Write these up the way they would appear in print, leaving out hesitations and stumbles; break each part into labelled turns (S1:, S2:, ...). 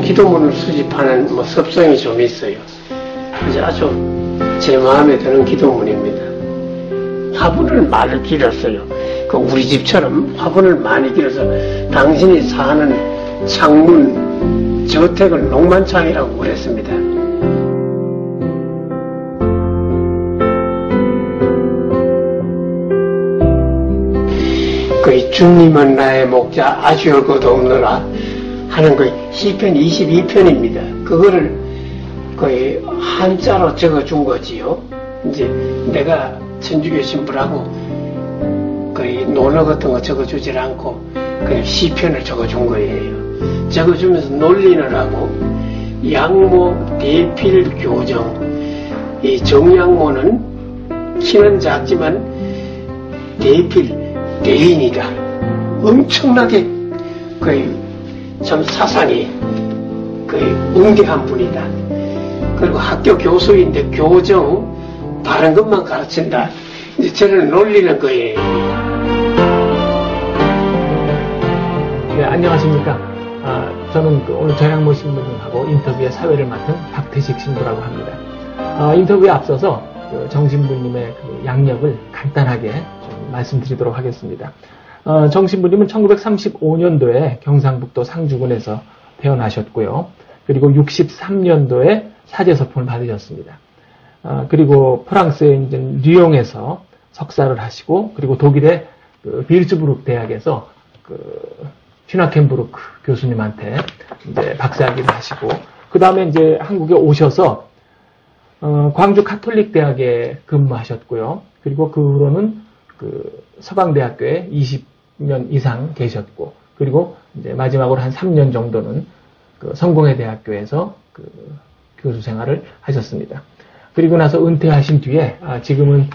S1: 기도문을 수집하는 습성이 좀 있어요. 그래서 아주 제 마음에 드는 기도문입니다. 화분을 많이 길었어요. 우리 집처럼 화분을 많이 길어서 당신이 사는 창문, 저택을 농만창이라고 그랬습니다. 주님은 나의 목자 아주 열 것 없노라 하는 시편 22편입니다. 그거를 거의 한자로 적어준 거지요. 이제 내가 천주교 신부라고 거의 논어 같은 거 적어주질 않고 그냥 시편을 적어준 거예요. 적어주면서 놀리느라고 양모 대필 교정, 이 정양모는 키는 작지만 대필 대인이다. 엄청나게 거의 참 사상이 거의 웅대한 분이다. 그리고 학교 교수인데 교정 바른 것만 가르친다. 이제 저를 놀리는 거예요.
S2: 네, 안녕하십니까. 저는 오늘 정양모 신부님하고 인터뷰의 사회를 맡은 박태식 신부라고 합니다. 인터뷰에 앞서서 정 신부님의 양력을 간단하게 좀 말씀드리도록 하겠습니다. 정 신부님은 1935년도에 경상북도 상주군에서 태어나셨고요. 그리고 63년도에 사제서품을 받으셨습니다. 그리고 프랑스의 이제 리옹에서 석사를 하시고, 그리고 독일의 빌즈부르크 대학에서 휘나켄부르크 교수님한테 이제 박사학위를 하시고, 그 다음에 이제 한국에 오셔서 광주 카톨릭 대학에 근무하셨고요. 그리고 그 후로는 서강대학교에 20년 이상 계셨고, 그리고 이제 마지막으로 한 3년 정도는 성공회 대학교에서 교수 생활을 하셨습니다. 그리고 나서 은퇴하신 뒤에 지금은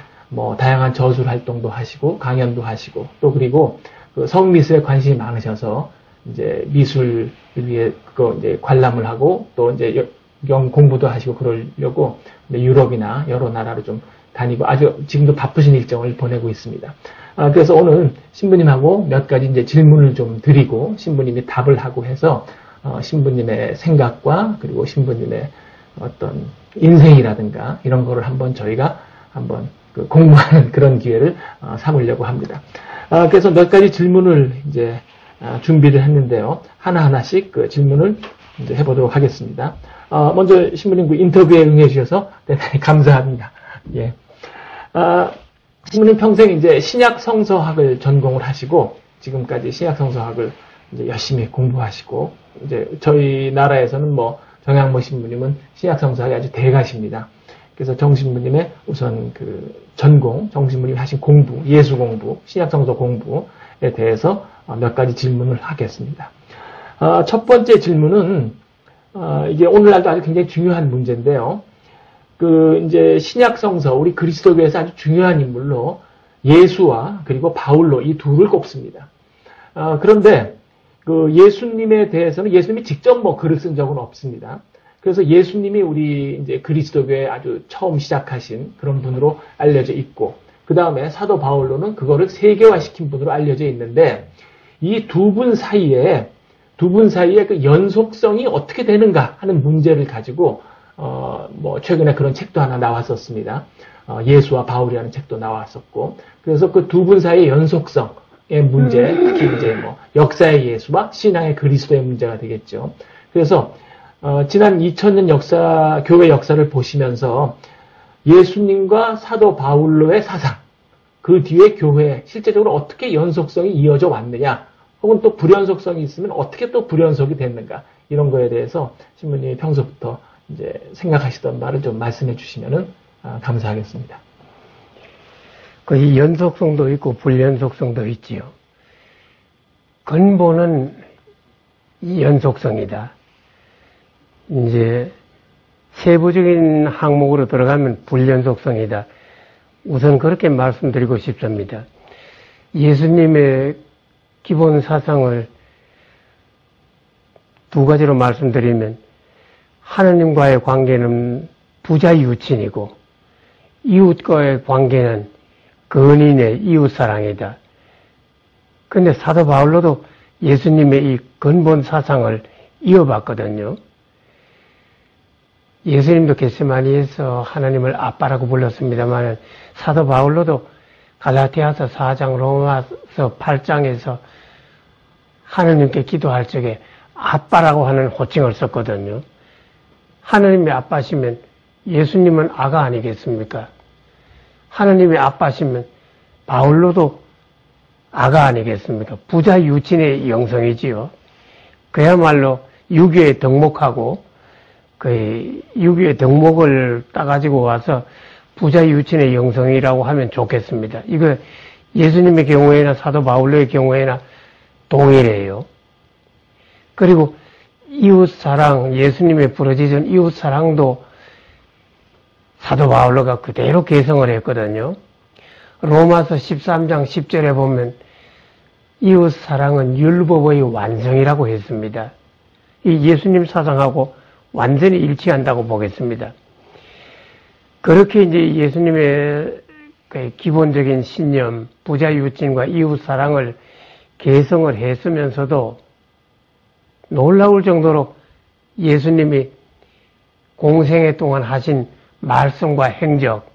S2: 다양한 저술 활동도 하시고 강연도 하시고, 또 그리고 성미술에 관심이 많으셔서 이제 미술을 위해 이제 관람을 하고, 또 이제 공부도 하시고 그러려고 유럽이나 여러 나라로 좀 다니고 아주 지금도 바쁘신 일정을 보내고 있습니다. 그래서 오늘 신부님하고 몇 가지 이제 질문을 좀 드리고 신부님이 답을 하고 해서 신부님의 생각과 그리고 신부님의 어떤 인생이라든가 이런 거를 저희가 한번 공부하는 그런 기회를 삼으려고 합니다. 그래서 몇 가지 질문을 이제 준비를 했는데요. 하나하나씩 질문을 이제 해보도록 하겠습니다. 먼저 신부님 인터뷰에 응해 주셔서 대단히 감사합니다. 예. 신부님 평생 이제 신약 성서학을 전공을 하시고 지금까지 신약 성서학을 이제 열심히 공부하시고, 이제 저희 나라에서는 정양모 신부님은 신약 성서학이 아주 대가십니다. 그래서 정 신부님의 우선 전공, 정 신부님이 하신 공부, 예수 공부, 신약 성서 공부에 대해서 몇 가지 질문을 하겠습니다. 첫 번째 질문은 이게 오늘날도 아주 굉장히 중요한 문제인데요. 이제 신약 성서, 우리 그리스도교에서 아주 중요한 인물로 예수와 그리고 바울로 이 둘을 꼽습니다. 그런데 예수님에 대해서는 예수님이 직접 글을 쓴 적은 없습니다. 그래서 예수님이 우리 이제 그리스도교에 아주 처음 시작하신 그런 분으로 알려져 있고, 그 다음에 사도 바울로는 그거를 세계화시킨 분으로 알려져 있는데, 이 두 분 사이에 그 연속성이 어떻게 되는가 하는 문제를 가지고 최근에 그런 책도 하나 나왔었습니다. 예수와 바울이라는 책도 나왔었고, 그래서 그 두 분 사이의 연속성의 문제, 특히 이제 역사의 예수와 신앙의 그리스도의 문제가 되겠죠. 그래서 지난 2000년 교회 역사를 보시면서 예수님과 사도 바울로의 사상, 그 뒤에 교회에 실제적으로 어떻게 연속성이 이어져 왔느냐, 혹은 또 불연속성이 있으면 어떻게 또 불연속이 됐는가, 이런 거에 대해서 신부님이 평소부터 이제 생각하시던 말을 좀 말씀해 주시면은 감사하겠습니다.
S1: 이 연속성도 있고 불연속성도 있지요. 근본은 이 연속성이다. 이제 세부적인 항목으로 들어가면 불연속성이다. 우선 그렇게 말씀드리고 싶습니다. 예수님의 기본 사상을 두 가지로 말씀드리면, 하느님과의 관계는 부자유친이고 이웃과의 관계는 근인의 이웃사랑이다. 그런데 사도 바울로도 예수님의 이 근본 사상을 이어봤거든요. 예수님도 겟세마니에서 하나님을 아빠라고 불렀습니다만 사도 바울로도 갈라디아서 4장, 로마서 8장에서 하나님께 기도할 적에 아빠라고 하는 호칭을 썼거든요. 하나님이 아빠시면 예수님은 아가 아니겠습니까? 하나님이 아빠시면 바울로도 아가 아니겠습니까? 부자 유친의 영성이지요. 그야말로 유교에 덕목하고 그 유교의 덕목을 따가지고 와서 부자 유친의 영성이라고 하면 좋겠습니다. 이거 예수님의 경우에나 사도 바울로의 경우에나 동일해요. 그리고 이웃사랑, 예수님의 부르짖은 이웃사랑도 사도 바울로가 그대로 개성을 했거든요. 로마서 13장 10절에 보면 이웃사랑은 율법의 완성이라고 했습니다. 이 예수님 사상하고 완전히 일치한다고 보겠습니다. 그렇게 이제 예수님의 기본적인 신념, 부자 유친과 이웃 사랑을 개성을 했으면서도 놀라울 정도로 예수님이 공생애 동안 하신 말씀과 행적,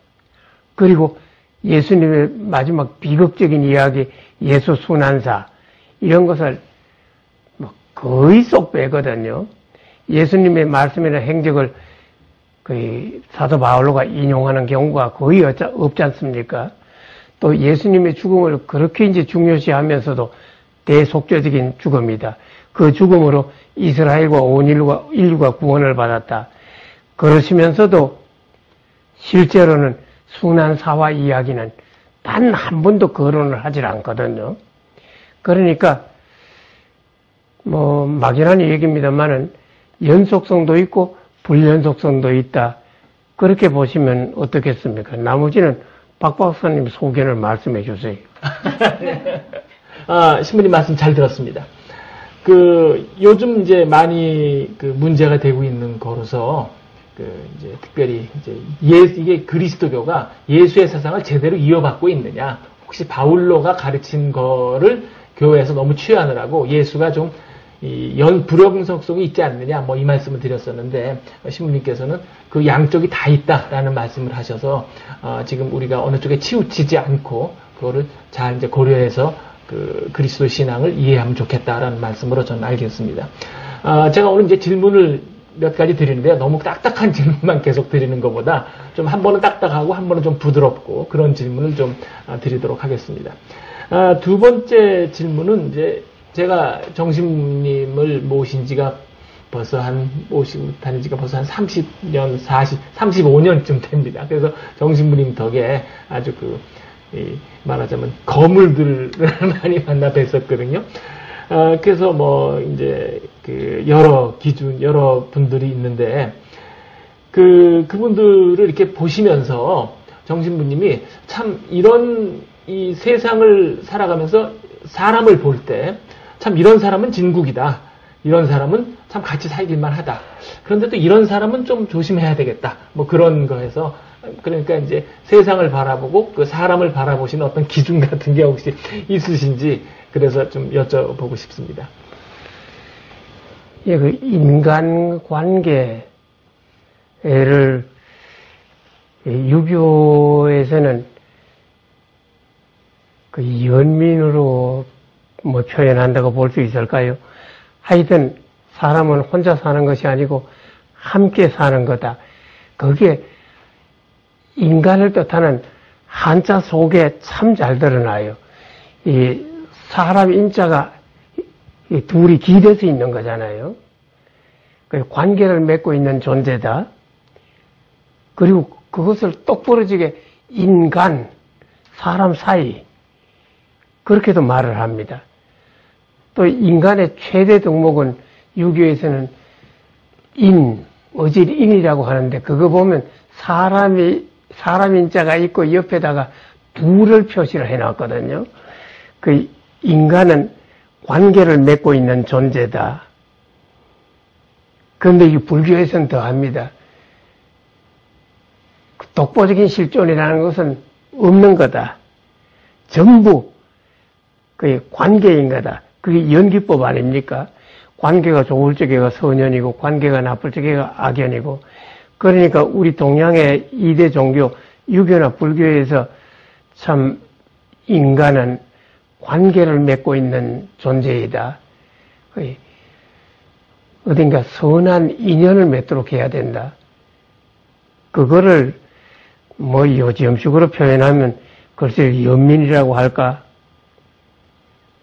S1: 그리고 예수님의 마지막 비극적인 이야기, 예수 순환사, 이런 것을 거의 쏙 빼거든요. 예수님의 말씀이나 행적을 사도 바울로가 인용하는 경우가 거의 없지 않습니까? 또 예수님의 죽음을 그렇게 이제 중요시하면서도 대속죄적인 죽음이다. 그 죽음으로 이스라엘과 온 인류가 구원을 받았다. 그러시면서도 실제로는 순환사와 이야기는 단 한 번도 거론을 하질 않거든요. 그러니까 막연한 얘기입니다만은 연속성도 있고 불연속성도 있다. 그렇게 보시면 어떻겠습니까? 나머지는 박 박사님 소견을 말씀해 주세요.
S2: 신부님 말씀 잘 들었습니다. 요즘 이제 많이 문제가 되고 있는 거로서, 이제 특별히 이게 그리스도교가 예수의 사상을 제대로 이어받고 있느냐, 혹시 바울로가 가르친 거를 교회에서 너무 취하느라고 예수가 좀 불연속성이 있지 않느냐, 이 말씀을 드렸었는데, 신부님께서는 그 양쪽이 다 있다라는 말씀을 하셔서, 지금 우리가 어느 쪽에 치우치지 않고, 그거를 잘 이제 고려해서 그리스도 신앙을 이해하면 좋겠다라는 말씀으로 저는 알겠습니다. 제가 오늘 이제 질문을 몇 가지 드리는데요. 너무 딱딱한 질문만 계속 드리는 것보다 좀 한 번은 딱딱하고 한 번은 좀 부드럽고 그런 질문을 좀 드리도록 하겠습니다. 두 번째 질문은 이제 제가 정신님을 모신 지가 벌써 모시고 다닌 지가 벌써 한 30년, 35년쯤 됩니다. 그래서 정신부님 덕에 아주 말하자면 거물들을 많이 만나 뵀었거든요. 그래서 이제 여러 기준, 여러 분들이 있는데, 그분들을 이렇게 보시면서 정신부님이 참 이 세상을 살아가면서 사람을 볼 때 참 이런 사람은 진국이다. 이런 사람은 참 같이 살길만 하다. 그런데 또 이런 사람은 좀 조심해야 되겠다. 그런 거에서 그러니까 이제 세상을 바라보고 그 사람을 바라보시는 어떤 기준 같은 게 혹시 있으신지 그래서 좀 여쭤보고 싶습니다.
S1: 예, 인간 관계를 유교에서는 연민으로 표현한다고 볼 수 있을까요? 하여튼 사람은 혼자 사는 것이 아니고 함께 사는 거다. 그게 인간을 뜻하는 한자 속에 참 잘 드러나요. 이 사람 인자가 둘이 기대서 있는 거잖아요. 관계를 맺고 있는 존재다. 그리고 그것을 똑부러지게 인간, 사람 사이 그렇게도 말을 합니다. 또 인간의 최대 덕목은 유교에서는 어질인이라고 하는데 그거 보면 사람 인자가 있고 옆에다가 둘을 표시를 해놨거든요. 인간은 관계를 맺고 있는 존재다. 그런데 이 불교에서는 더합니다. 독보적인 실존이라는 것은 없는 거다. 전부 관계인 거다. 그게 연기법 아닙니까? 관계가 좋을 적에가 선연이고 관계가 나쁠 적에가 악연이고 그러니까 우리 동양의 2대 종교 유교나 불교에서 참 인간은 관계를 맺고 있는 존재이다. 어딘가 선한 인연을 맺도록 해야 된다. 그거를 뭐 요지엄식으로 표현하면 글쎄 연민이라고 할까?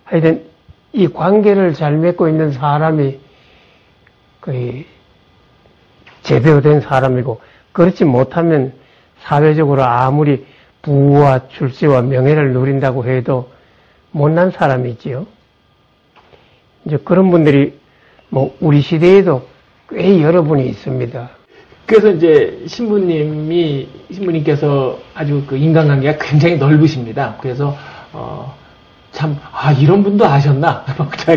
S1: 하여튼 이 관계를 잘 맺고 있는 사람이 거의 제대로 된 사람이고 그렇지 못하면 사회적으로 아무리 부와 출세와 명예를 누린다고 해도 못난 사람이지요. 이제 그런 분들이 뭐 우리 시대에도 꽤 여러분이 있습니다.
S2: 그래서 이제 신부님께서 아주 그 인간관계가 굉장히 넓으십니다. 그래서 이런 분도 아셨나?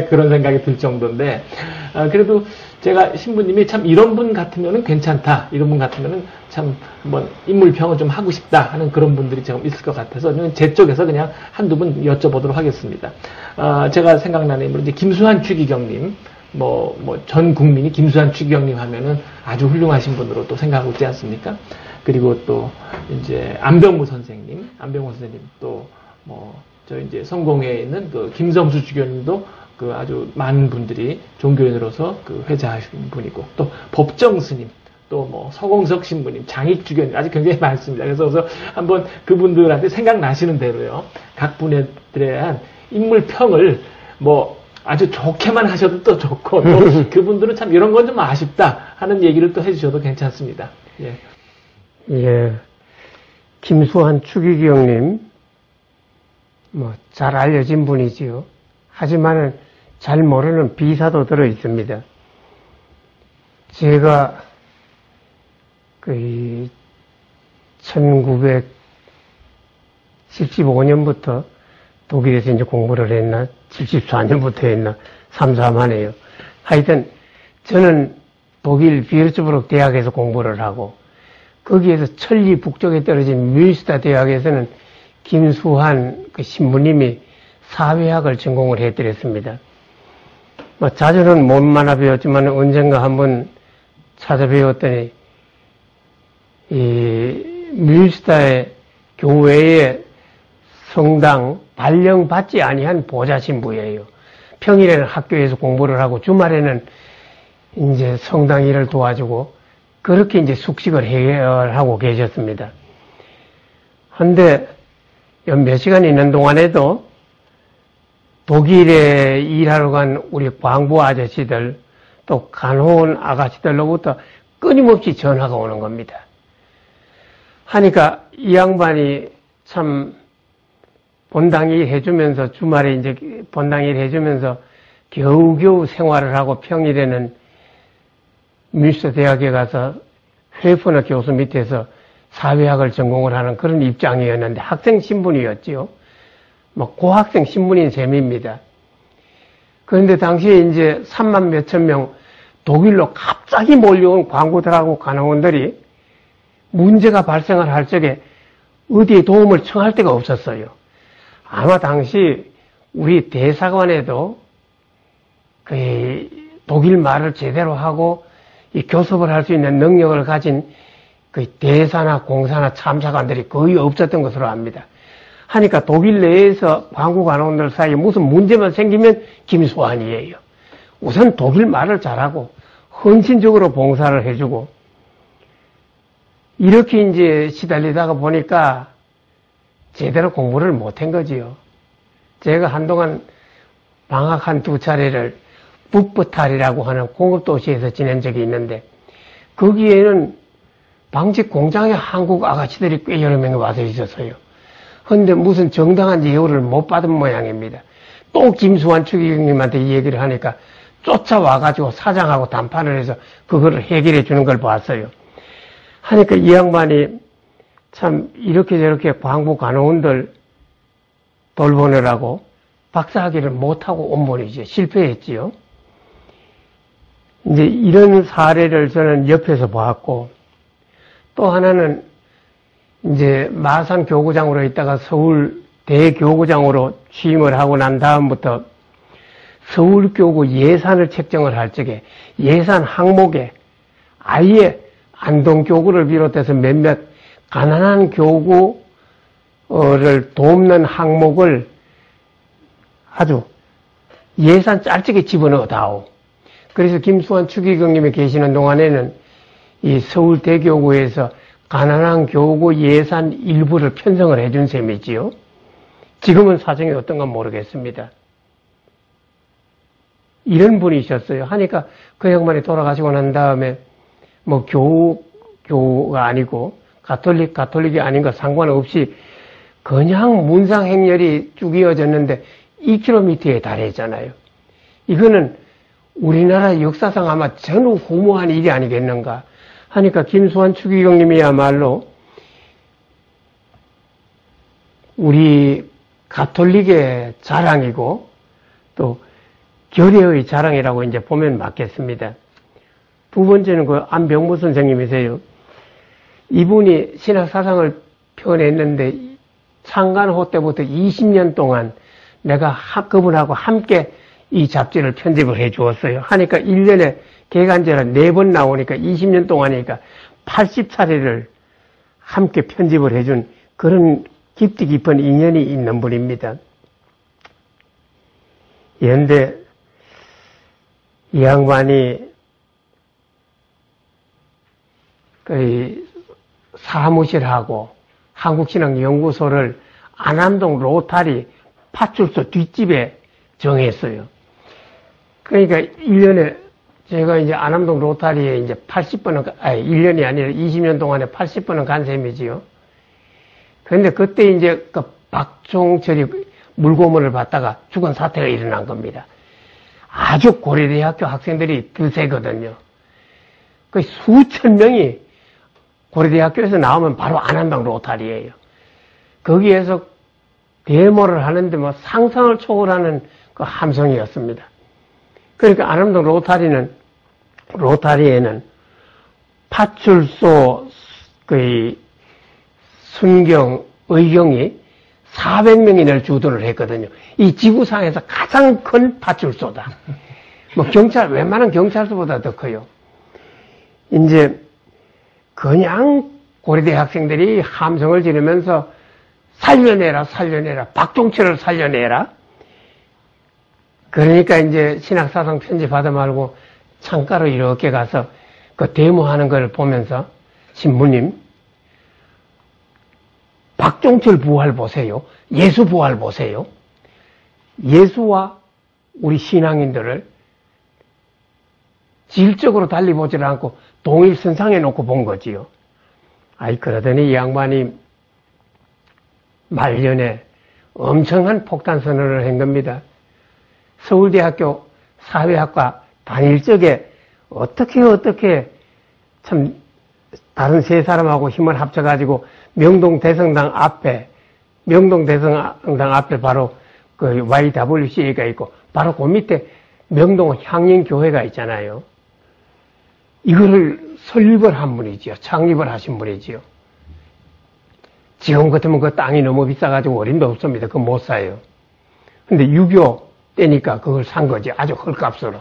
S2: 그런 생각이 들 정도인데, 그래도 제가 신부님이 참 이런 분 같으면은 괜찮다. 이런 분 같으면은 참 한번 인물평을 좀 하고 싶다 하는 그런 분들이 좀 있을 것 같아서 제 쪽에서 그냥 한두 분 여쭤보도록 하겠습니다. 제가 생각나는 인물은 이제 김수환 추기경님, 전 국민이 김수환 추기경님 하면은 아주 훌륭하신 분으로 또 생각하고 있지 않습니까? 그리고 또 이제 안병무 선생님 또 저 이제 성공회에 있는 그 김성수 주교님도 그 아주 많은 분들이 종교인으로서 그 회자하신 분이고 또 법정 스님 또 서공석 신부님, 장익 주교님 아직 굉장히 많습니다. 그래서 한번 그분들한테 생각나시는 대로요. 각 분에 대한 인물평을 아주 좋게만 하셔도 또 좋고 또 그분들은 참 이런 건 좀 아쉽다 하는 얘기를 또 해주셔도 괜찮습니다. 예.
S1: 예. 김수환 추기경님 잘 알려진 분이지요. 하지만은 잘 모르는 비사도 들어 있습니다. 제가 1975년부터 독일에서 이제 공부를 했나, 74년부터 했나, 3-4만해요. 하여튼, 저는 독일 비르츠부르크 대학에서 공부를 하고, 거기에서 천리 북쪽에 떨어진 뮬스타 대학에서는 김수환 그 신부님이 사회학을 전공을 해드렸습니다. 자주는 못 만나 배웠지만 언젠가 한번 찾아배웠더니, 이 뮬스타의 교회의 성당 발령받지 아니한 보좌 신부예요. 평일에는 학교에서 공부를 하고 주말에는 이제 성당 일을 도와주고 그렇게 이제 숙식을 해결하고 계셨습니다. 근데 몇 시간 있는 동안에도 독일에 일하러 간 우리 광부 아저씨들 또 간호원 아가씨들로부터 끊임없이 전화가 오는 겁니다. 하니까 이 양반이 참 본당 일 해주면서 주말에 이제 본당 일 해주면서 겨우겨우 생활을 하고 평일에는 뮬스터 대학에 가서 회퍼너 교수 밑에서 사회학을 전공을 하는 그런 입장이었는데 학생 신분이었지요. 고학생 신분인 셈입니다. 그런데 당시에 이제 3만 몇천 명 독일로 갑자기 몰려온 광부들하고 간호원들이 문제가 발생을 할 적에 어디에 도움을 청할 데가 없었어요. 아마 당시 우리 대사관에도 그 독일 말을 제대로 하고 이 교섭을 할 수 있는 능력을 가진 그 대사나 공사나 참사관들이 거의 없었던 것으로 압니다. 하니까 독일 내에서 광부 간호원들 사이에 무슨 문제만 생기면 김수환이에요. 우선 독일 말을 잘하고 헌신적으로 봉사를 해주고 이렇게 이제 시달리다가 보니까 제대로 공부를 못한 거지요. 제가 한동안 방학 한2 차례를 북부탈이라고 하는 공업도시에서 지낸 적이 있는데 거기에는 방직 공장에 한국 아가씨들이 꽤 여러 명이 와서 있었어요. 그런데 무슨 정당한 예우를 못 받은 모양입니다. 또 김수환 추기경님한테 이 얘기를 하니까 쫓아와가지고 사장하고 담판을 해서 그거를 해결해 주는 걸 봤어요. 하니까 이 양반이 참 이렇게 저렇게 광부 간호원들 돌보느라고 박사학위를 못하고 온번이죠. 실패했지요. 이제 이런 사례를 저는 옆에서 보았고 또 하나는 이제 마산 교구장으로 있다가 서울 대교구장으로 취임을 하고 난 다음부터 서울교구 예산을 책정을 할 적에 예산 항목에 아예 안동교구를 비롯해서 몇몇 가난한 교구를 돕는 항목을 아주 예산 짤찍이 집어넣어 다오. 그래서 김수환 추기경님이 계시는 동안에는 이 서울대교구에서 가난한 교구 예산 일부를 편성을 해준 셈이지요. 지금은 사정이 어떤가 모르겠습니다. 이런 분이셨어요. 하니까 그 양반이 돌아가시고 난 다음에 뭐 교우가 아니고 가톨릭이 아닌 거 상관없이 그냥 문상 행렬이 쭉 이어졌는데 2km에 달했잖아요. 이거는 우리나라 역사상 아마 전후후무한 일이 아니겠는가 하니까 김수환 추기경님이야말로 우리 가톨릭의 자랑이고 또 교례의 자랑이라고 이제 보면 맞겠습니다. 두 번째는 그 안병무 선생님이세요. 이분이 신학사상을 펴냈는데 창간호 때부터 20년 동안 내가 그분하고 함께 이 잡지를 편집을 해 주었어요. 하니까 1년에 개간제로 4번 나오니까 20년 동안이니까 80차례를 함께 편집을 해준 그런 깊이 깊은 인연이 있는 분입니다. 그런데 이 양반이 그 사무실하고 한국신학연구소를 안암동 로타리 파출소 뒷집에 정했어요. 그러니까 1년에 제가 이제 안암동 로타리에 이제 80번은, 1년이 아니라 20년 동안에 80번은 간 셈이지요. 그런데 그때 이제 그 박종철이 물고문을 받다가 죽은 사태가 일어난 겁니다. 아주 고려대학교 학생들이 드세거든요. 그 수천 명이 고려대학교에서 나오면 바로 안암동 로타리예요. 거기에서 데모를 하는데 뭐 상상을 초월하는 그 함성이었습니다. 그러니까 안암동 로타리에는 파출소 그 순경 의경이 400명인을 주도를 했거든요. 이 지구상에서 가장 큰 파출소다. 뭐 웬만한 경찰서보다 더 커요. 이제 그냥 고려대 학생들이 함성을 지르면서 살려내라, 박종철을 살려내라. 그러니까 이제 신학사상 편집하다 말고 창가로 이렇게 가서 그 데모하는 걸 보면서 신부님, 박종철 부활 보세요. 예수 부활 보세요. 예수와 우리 신앙인들을 질적으로 달리 보질 않고 동일선상에 놓고 본 거지요. 그러더니 이 양반이 말년에 엄청난 폭탄 선언을 한 겁니다. 서울대학교 사회학과 다닐 적에 어떻게 참 다른 세 사람하고 힘을 합쳐가지고 명동대성당 앞에 바로 그 YWCA가 있고 바로 그 밑에 명동 향인교회가 있잖아요. 이거를 설립을 한 분이지요. 창립을 하신 분이지요. 지금 같으면 그 땅이 너무 비싸가지고 어림도 없습니다. 그거 못 사요. 근데 6.25 때니까 그걸 산 거지. 아주 헐값으로.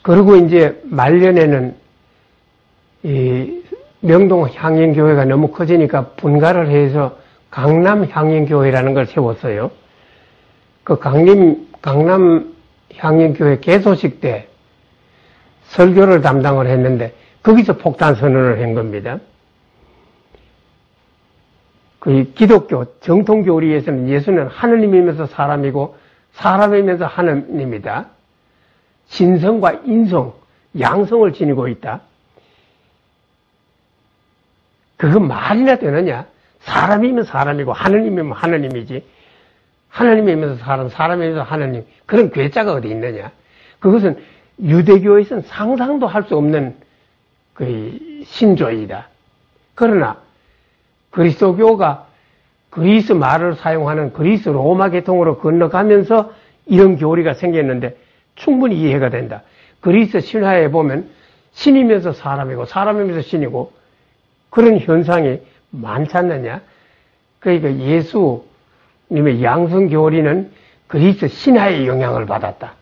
S1: 그리고 이제 말년에는 이 명동 향인교회가 너무 커지니까 분가를 해서 강남 향인교회라는 걸 세웠어요. 그 강남 향인교회 개소식 때 설교를 담당을 했는데 거기서 폭탄 선언을 한 겁니다. 그 기독교 정통 교리에서는 예수는 하느님이면서 사람이고 사람이면서 하느님이다. 신성과 인성, 양성을 지니고 있다. 그거 말이나 되느냐? 사람이면 사람이고 하느님이면 하느님이지. 하느님이면서 사람, 사람이면서 하느님. 그런 괴짜가 어디 있느냐? 그것은 유대교에서는 상상도 할 수 없는 그 신조이다. 그러나 그리스도교가 그리스 말을 사용하는 그리스 로마 계통으로 건너가면서 이런 교리가 생겼는데 충분히 이해가 된다. 그리스 신화에 보면 신이면서 사람이고 사람이면서 신이고 그런 현상이 많지 않느냐. 그러니까 예수님의 양성 교리는 그리스 신화의 영향을 받았다.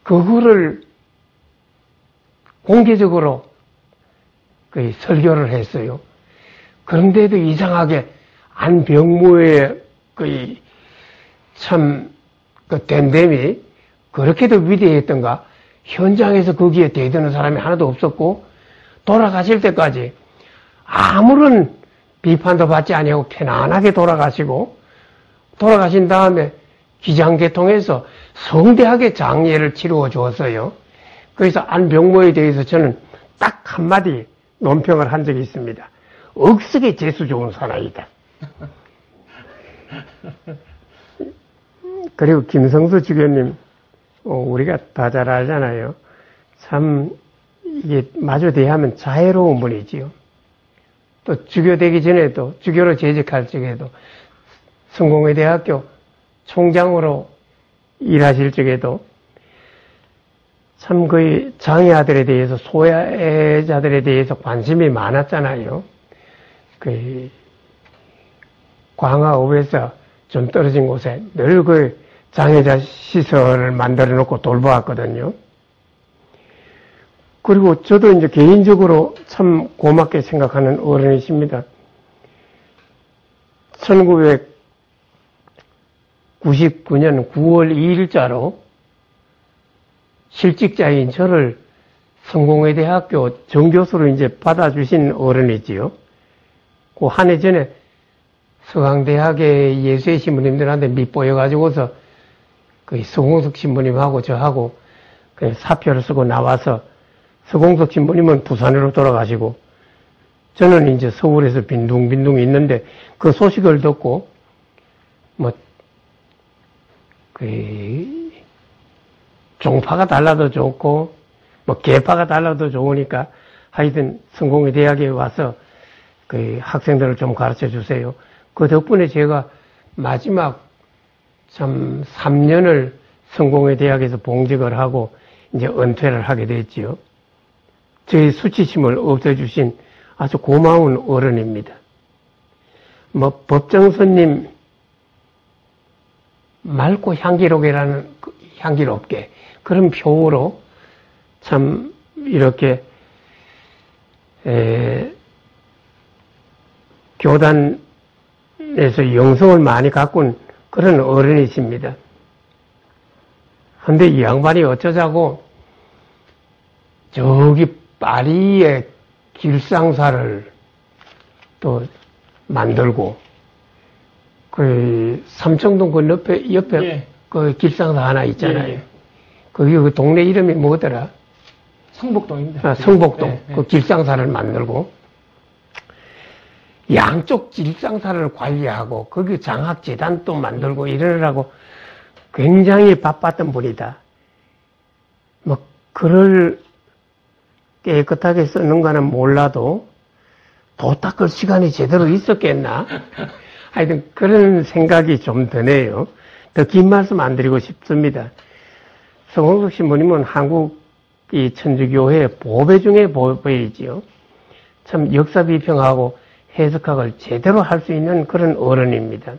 S1: 그거를 공개적으로 그 설교를 했어요. 그런데도 이상하게 안병무의 그 댐댐이 그렇게도 위대했던가. 현장에서 거기에 대드는 사람이 하나도 없었고 돌아가실 때까지 아무런 비판도 받지 아니하고 편안하게 돌아가시고, 돌아가신 다음에 기장계통에서 성대하게 장례를 치루어 주었어요. 그래서 안병모에 대해서 저는 딱 한마디 논평을 한 적이 있습니다. 억석에 재수 좋은 사나이다. 그리고 김성수 주교님, 우리가 다 잘 알잖아요. 참 이게 마주 대하면 자애로운 분이지요. 또 주교 되기 전에도, 주교로 재직할 적에도, 성공회대학교 총장으로 일하실 적에도 참 거의 장애아들에 대해서, 소외자들에 대해서 관심이 많았잖아요. 그 광화읍에서 좀 떨어진 곳에 늘 그 장애자 시설을 만들어 놓고 돌보았거든요. 그리고 저도 이제 개인적으로 참 고맙게 생각하는 어른이십니다. 1999년 9월 2일자로 실직자인 저를 성공회대학교 정교수로 이제 받아주신 어른이지요. 그 한 해 전에 서강대학의 예수의 신부님들한테 밑보여가지고서 그 서공석 신부님하고 저하고 그 사표를 쓰고 나와서, 서공석 신부님은 부산으로 돌아가시고 저는 이제 서울에서 빈둥빈둥 있는데, 그 소식을 듣고 종파가 달라도 좋고 계파가 달라도 좋으니까 하여튼 성공회 대학에 와서 그 학생들을 좀 가르쳐 주세요. 그 덕분에 제가 마지막 참 3년을 성공회 대학에서 봉직을 하고 이제 은퇴를 하게 됐지요. 저의 수치심을 없애주신 아주 고마운 어른입니다. 법정스님 맑고 향기롭게 그런 표로 참 이렇게 교단에서 영성을 많이 가꾼 그런 어른이십니다. 근데 이 양반이 어쩌자고 저기 파리의 길상사를 또 만들고, 그 삼청동 그 옆에
S2: 예.
S1: 그 길상사 하나 있잖아요.
S2: 예.
S1: 거기 그 동네 이름이 뭐더라?
S2: 성복동입니다.
S1: 성복동.
S2: 예.
S1: 그 길상사를 만들고, 양쪽 길상사를 관리하고, 거기 장학재단도 만들고 이러느라고 굉장히 바빴던 분이다. 글을 깨끗하게 쓰는 거는 몰라도 도 닦을 시간이 제대로 있었겠나? 하여튼 그런 생각이 좀 드네요. 더 긴 말씀 안 드리고 싶습니다. 성홍석 신부님은 한국 이 천주교회 보배 중에 보배이지요. 참 역사 비평하고 해석학을 제대로 할 수 있는 그런 어른입니다.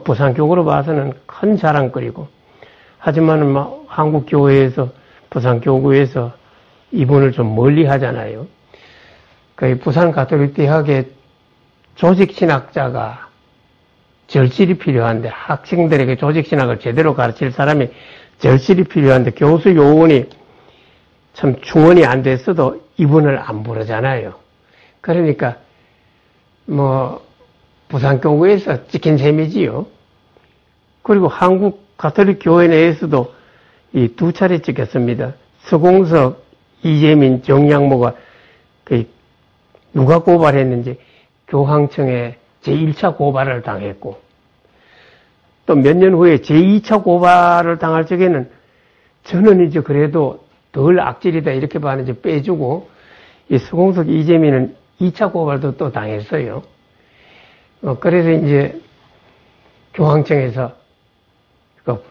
S1: 부산교구로 봐서는 큰 자랑거리고, 하지만 한국 교회에서, 부산교구에서 이분을 좀 멀리 하잖아요. 그 부산 가톨릭 대학의 조직신학자가 절실히 필요한데, 학생들에게 조직신학을 제대로 가르칠 사람이 절실히 필요한데, 교수 요원이 참 충원이 안 됐어도 이분을 안 부르잖아요. 그러니까 부산교구에서 찍힌 셈이지요. 그리고 한국 가톨릭 교회 내에서도 이 두 차례 찍혔습니다. 서공석, 이재민, 정양모가 누가 고발했는지 교황청에 제1차 고발을 당했고, 또 몇 년 후에 제2차 고발을 당할 적에는 저는 이제 그래도 덜 악질이다 이렇게 봤는지 빼주고, 이 서공석, 이재민은 2차 고발도 또 당했어요. 그래서 이제 교황청에서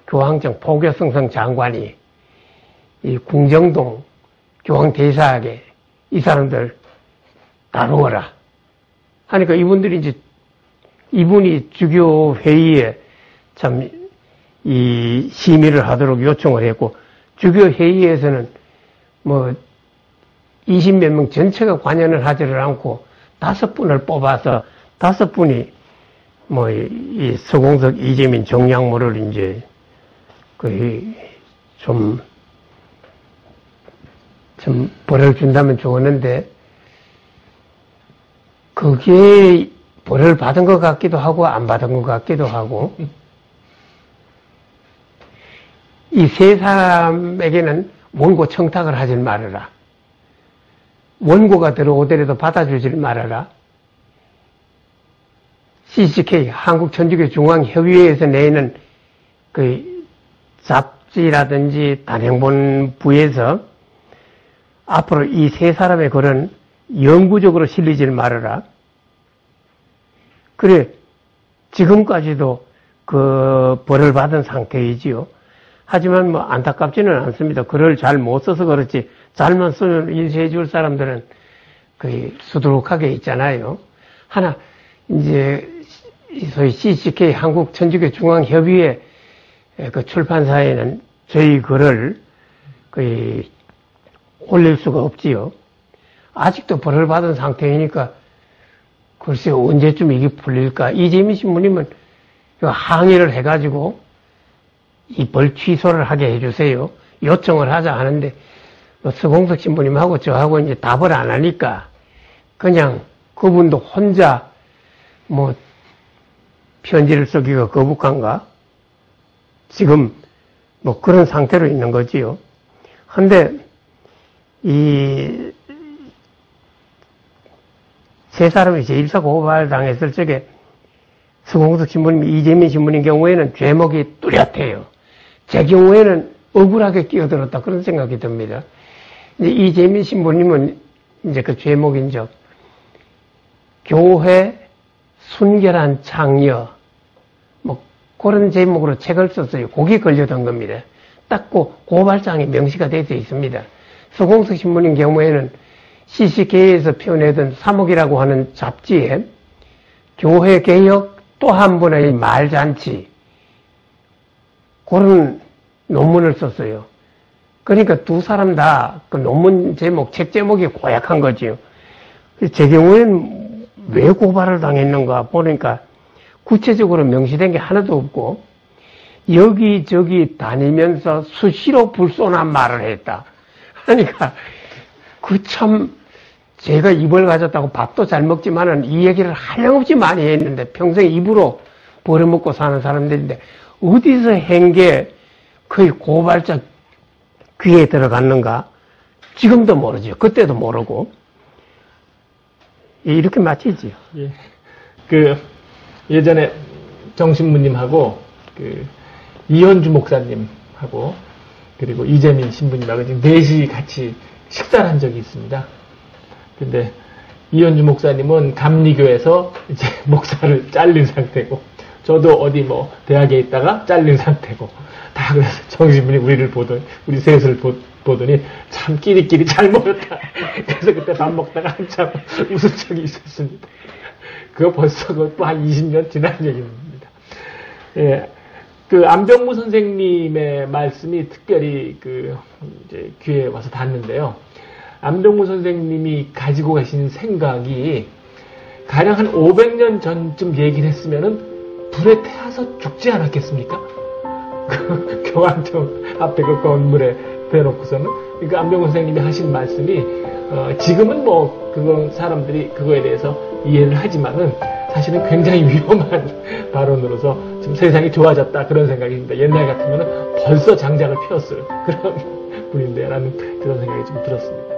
S1: 교황청 포교성성 장관이 이 궁정동 교황대사에게 이 사람들 다루어라 하니까 이분들이 이제 이분이 주교회의에 참 이 심의를 하도록 요청을 했고, 주교 회의에서는 뭐 20몇 명 전체가 관여를 하지를 않고 5분을 뽑아서 5분이 뭐 이 서공석, 이재민, 정량모를 이제 거의 좀 벌을 준다면 좋았는데, 그게 벌을 받은 것 같기도 하고 안 받은 것 같기도 하고, 이 세 사람에게는 원고 청탁을 하지 말아라. 원고가 들어오더라도 받아주질 말아라. CCK, 한국천주교중앙협의회에서 내는 그 잡지라든지 단행본부에서 앞으로 이 세 사람의 글은 영구적으로 실리질 말아라. 그래, 지금까지도 그 벌을 받은 상태이지요. 하지만 뭐 안타깝지는 않습니다. 글을 잘 못 써서 그렇지, 잘만 쓰면 인쇄해 줄 사람들은 거의 수두룩하게 있잖아요. 하나, 이제, 소위 CCK 한국천주교중앙협의회 그 출판사에는 저희 글을 거의 올릴 수가 없지요. 아직도 벌을 받은 상태이니까 글쎄 언제쯤 이게 풀릴까. 이재민 신부님은 항의를 해가지고 이 벌 취소를 하게 해주세요. 요청을 하자 하는데 서공석 신부님하고 저하고 이제 답을 안 하니까 그냥 그분도 혼자 뭐 편지를 쓰기가 거북한가? 지금 뭐 그런 상태로 있는 거지요. 근데 이 세 사람이 제1사 고발 당했을 적에 서공석 신부님, 이재민 신부님 경우에는 죄목이 뚜렷해요. 제 경우에는 억울하게 끼어들었다 그런 생각이 듭니다. 이제 이재민 신부님은 이제 그 죄목인 적 교회 순결한 창녀 뭐 그런 제목으로 책을 썼어요. 거기 걸려던 겁니다. 딱 그 고발장이 명시가 되어 있습니다. 서공석 신부님 경우에는 CCK에서 표현했던 사목이라고 하는 잡지에 교회 개혁 또 한 번의 말잔치 그런 논문을 썼어요. 그러니까 두 사람 다 그 논문 제목, 책 제목이 고약한 거지요. 제 경우에는 왜 고발을 당했는가 보니까 구체적으로 명시된 게 하나도 없고 여기저기 다니면서 수시로 불손한 말을 했다. 그러니까 그 참 제가 입을 가졌다고 밥도 잘 먹지만은 이 얘기를 한량없이 많이 했는데 평생 입으로 벌어먹고 사는 사람들인데 어디서 한 게 거의 고발자 귀에 들어갔는가? 지금도 모르죠. 그때도 모르고. 이렇게 마치지요.
S2: 예. 예전에 정신부님하고 이현주 목사님하고 그리고 이재민 신부님하고 지금 넷이 같이 식사를 한 적이 있습니다. 근데 이현주 목사님은 감리교에서 이제 목사를 잘린 상태고 저도 어디 뭐 대학에 있다가 잘린 상태고 다 그래서 정신부님 우리 셋을 보더니 참 끼리끼리 잘 모였다. 그래서 그때 밥 먹다가 한참 웃은 적이 있었습니다. 그거 벌써 한 20년 지난 얘기입니다. 예. 안병무 선생님의 말씀이 특별히 이제 귀에 와서 닿는데요. 안병무 선생님이 가지고 가신 생각이 가령 한 500년 전쯤 얘기를 했으면은 불에 태워서 죽지 않았겠습니까? 교황청 앞에 그 건물에 대놓고서는. 그러니까 안병무 선생님이 하신 말씀이, 지금은 뭐, 사람들이 그거에 대해서 이해를 하지만은 사실은 굉장히 위험한 발언으로서 지금 세상이 좋아졌다 그런 생각이 듭니다. 옛날 같으면은 벌써 장작을 피웠을 그런 분인데 라는 그런 생각이 좀 들었습니다.